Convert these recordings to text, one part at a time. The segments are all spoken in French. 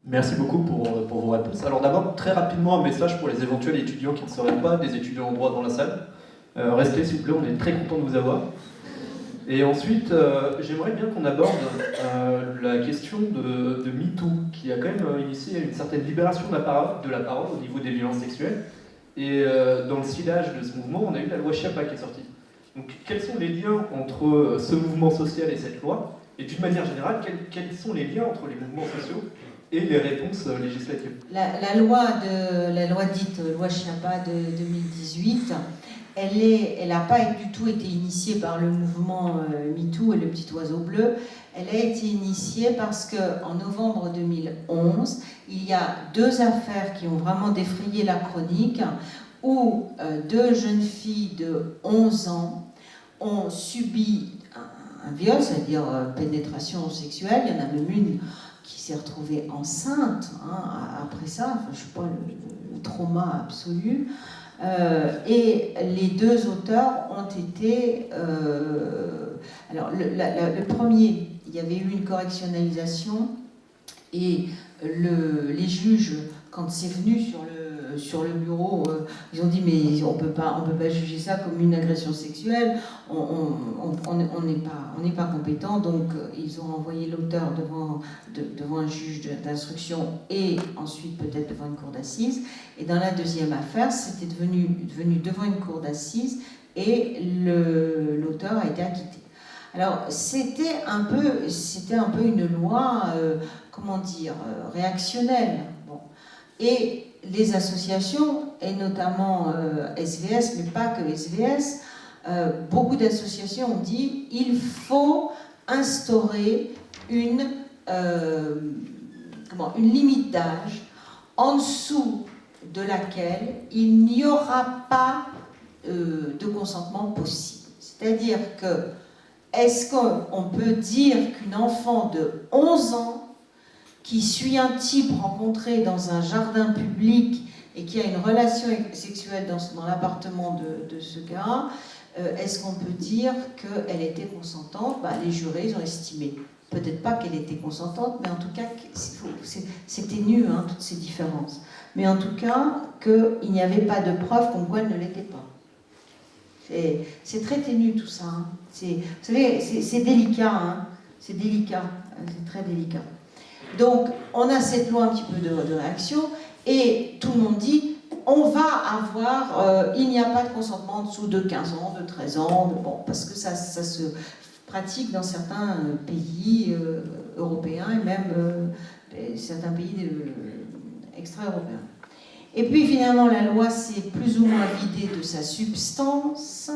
Merci beaucoup pour vos réponses. Alors d'abord, très rapidement, un message pour les éventuels étudiants qui ne seraient pas des étudiants en droit dans la salle. Restez s'il vous plaît, on est très content de vous avoir. Et ensuite, j'aimerais bien qu'on aborde la question de MeToo, qui a quand même initié une certaine libération de la parole au niveau des violences sexuelles. Et dans le sillage de ce mouvement, on a eu la loi Schiappa qui est sortie. Donc quels sont les liens entre ce mouvement social et cette loi? Et d'une manière générale, quels sont les liens entre les mouvements sociaux et les réponses législatives? La loi dite loi Schiappa de 2018, elle n'a pas du tout été initiée par le mouvement MeToo et le petit oiseau bleu. Elle a été initiée parce qu'en novembre 2011, il y a deux affaires qui ont vraiment défrayé la chronique, où deux jeunes filles de 11 ans ont subi un viol, c'est-à-dire pénétration sexuelle. Il y en a même une qui s'est retrouvée enceinte après ça, enfin, je ne sais pas, le trauma absolu. Et les deux auteurs ont été... alors, le premier, il y avait eu une correctionnalisation, et les juges, quand c'est venu sur le bureau, ils ont dit mais on peut pas juger ça comme une agression sexuelle, on n'est pas compétent, donc ils ont envoyé l'auteur devant un juge d'instruction et ensuite peut-être devant une cour d'assises. Et dans la deuxième affaire, c'était devenu devant une cour d'assises et l'auteur a été acquitté. Alors c'était un peu une loi, comment dire, réactionnelle. Bon. Et les associations, et notamment SVS, mais pas que SVS, beaucoup d'associations ont dit il faut instaurer une limite d'âge en dessous de laquelle il n'y aura pas de consentement possible. C'est-à-dire que est-ce qu'on peut dire qu'une enfant de 11 ans qui suit un type rencontré dans un jardin public et qui a une relation sexuelle dans l'appartement de ce gars, est-ce qu'on peut dire qu'elle était consentante? Les jurés, ils ont estimé. Peut-être pas qu'elle était consentante, mais en tout cas, c'est ténu, toutes ces différences. Mais en tout cas, qu'il n'y avait pas de preuve comme quoi elle ne l'était pas. C'est très ténu tout ça. Vous savez, c'est délicat. C'est délicat. C'est très délicat. Donc, on a cette loi un petit peu de réaction, et tout le monde dit on va avoir, il n'y a pas de consentement en dessous de 15 ans, de 13 ans, parce que ça se pratique dans certains pays européens et même certains pays extra-européens. Et puis finalement, la loi s'est plus ou moins vidée de sa substance,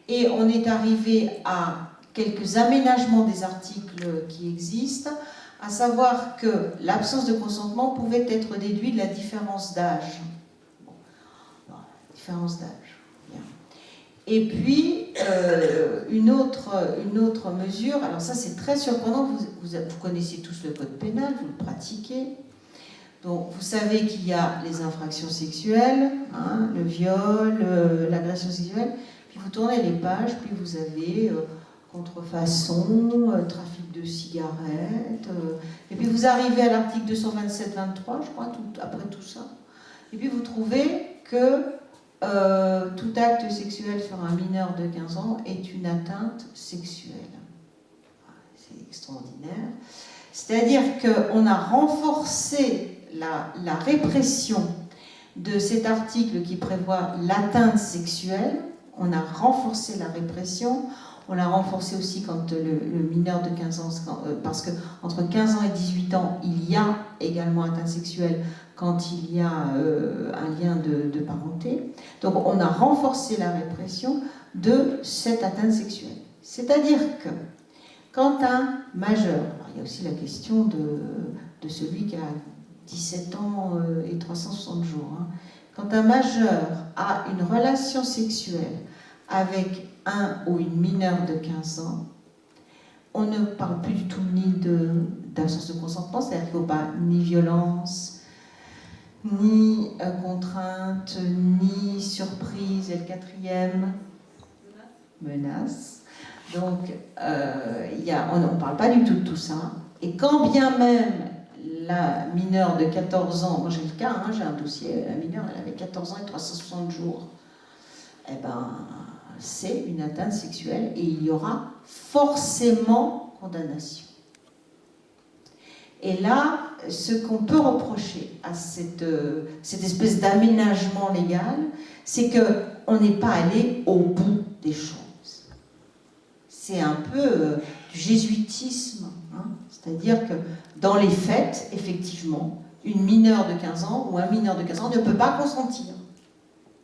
et on est arrivé à quelques aménagements des articles qui existent, à savoir que l'absence de consentement pouvait être déduite de la différence d'âge. Différence d'âge. Bien. Et puis, une autre mesure, alors ça c'est très surprenant, vous connaissez tous le code pénal, vous le pratiquez. Donc, vous savez qu'il y a les infractions sexuelles, le viol, l'agression sexuelle, puis vous tournez les pages, puis vous avez contrefaçon, trafic de cigarettes, et puis vous arrivez à l'article 227-23, je crois, après tout ça, et puis vous trouvez que tout acte sexuel sur un mineur de 15 ans est une atteinte sexuelle. C'est extraordinaire. C'est-à-dire qu'on a renforcé la répression de cet article qui prévoit l'atteinte sexuelle. On a renforcé la répression. On l'a renforcé aussi quand le mineur de 15 ans, parce qu'entre 15 ans et 18 ans, il y a également atteinte sexuelle quand il y a un lien de parenté. Donc on a renforcé la répression de cette atteinte sexuelle. C'est-à-dire que quand un majeur, alors il y a aussi la question de celui qui a 17 ans et 360 jours, quand un majeur a une relation sexuelle avec un ou une mineure de 15 ans, on ne parle plus du tout ni d'absence de consentement, c'est-à-dire qu'il ne faut pas ni violence, ni contrainte, ni surprise, et le quatrième, menace. Donc, on ne parle pas du tout de tout ça. Et quand bien même la mineure de 14 ans, moi j'ai le cas, hein, j'ai un dossier, la mineure, elle avait 14 ans et 360 jours. Eh ben, c'est une atteinte sexuelle et il y aura forcément condamnation. Et là, ce qu'on peut reprocher à cette espèce d'aménagement légal, c'est qu'on n'est pas allé au bout des choses. C'est un peu du jésuitisme, hein. C'est-à-dire que dans les faits, effectivement, une mineure de 15 ans ou un mineur de 15 ans ne peut pas consentir.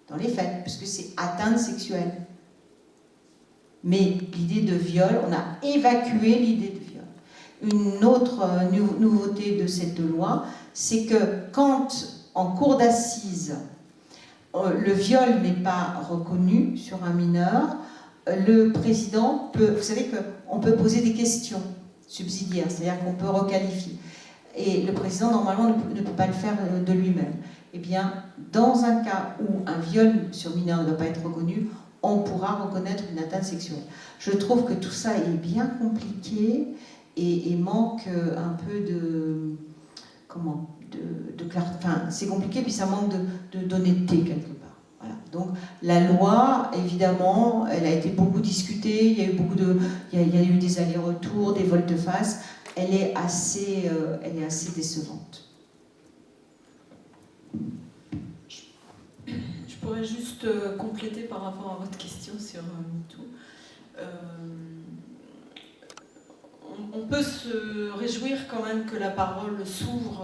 Dans les faits, puisque c'est atteinte sexuelle. Mais l'idée de viol, on a évacué l'idée de viol. Une autre nouveauté de cette loi, c'est que quand, en cour d'assises, le viol n'est pas reconnu sur un mineur, le président peut, vous savez qu'on peut poser des questions subsidiaires, c'est-à-dire qu'on peut requalifier. Et le président, normalement, ne peut pas le faire de lui-même. Eh bien, dans un cas où un viol sur mineur ne doit pas être reconnu, on pourra reconnaître une atteinte sexuelle. Je trouve que tout ça est bien compliqué et manque un peu de... Comment de clarté. Enfin, c'est compliqué, puis ça manque d'honnêteté quelque part. Voilà. Donc, la loi, évidemment, elle a été beaucoup discutée, il y a eu des allers-retours, des volte-face. Elle est assez décevante. Je pourrais juste compléter par rapport à votre question sur MeToo. On peut se réjouir quand même que la parole s'ouvre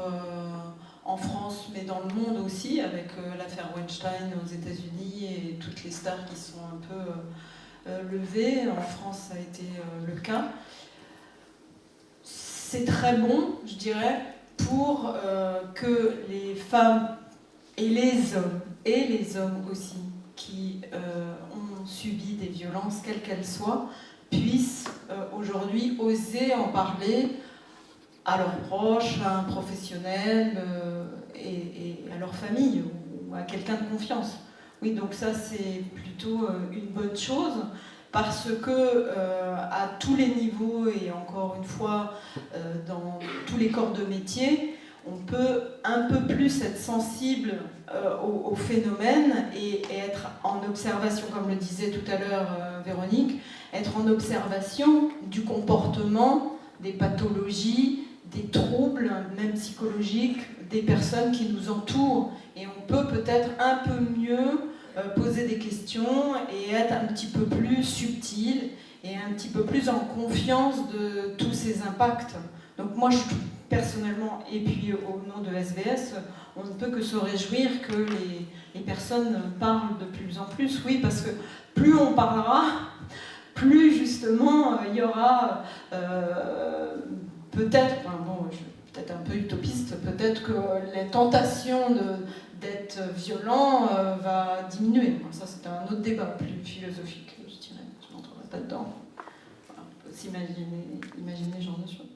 en France, mais dans le monde aussi, avec l'affaire Weinstein aux États-Unis et toutes les stars qui sont un peu levées. En France, ça a été le cas. C'est très bon, je dirais, pour que les femmes et les hommes aussi, qui ont subi des violences, quelles qu'elles soient, puissent aujourd'hui oser en parler à leurs proches, à un professionnel et à leur famille ou à quelqu'un de confiance. Oui, donc ça c'est plutôt une bonne chose parce que à tous les niveaux et encore une fois dans tous les corps de métier, on peut un peu plus être sensible au phénomène et être en observation, comme le disait tout à l'heure Véronique, être en observation du comportement, des pathologies, des troubles, même psychologiques, des personnes qui nous entourent. Et on peut peut-être un peu mieux poser des questions et être un petit peu plus subtil et un petit peu plus en confiance de tous ces impacts. Donc moi, personnellement, et puis au nom de SVS, on ne peut que se réjouir que les personnes parlent de plus en plus. Oui, parce que plus on parlera, plus justement il y aura peut-être, enfin bon, je suis peut-être un peu utopiste, peut-être que la tentation d'être violent va diminuer. Bon, ça c'est un autre débat plus philosophique, je dirais. Je n'entrerai pas dedans. Voilà, on peut aussi imaginer ce genre de choses.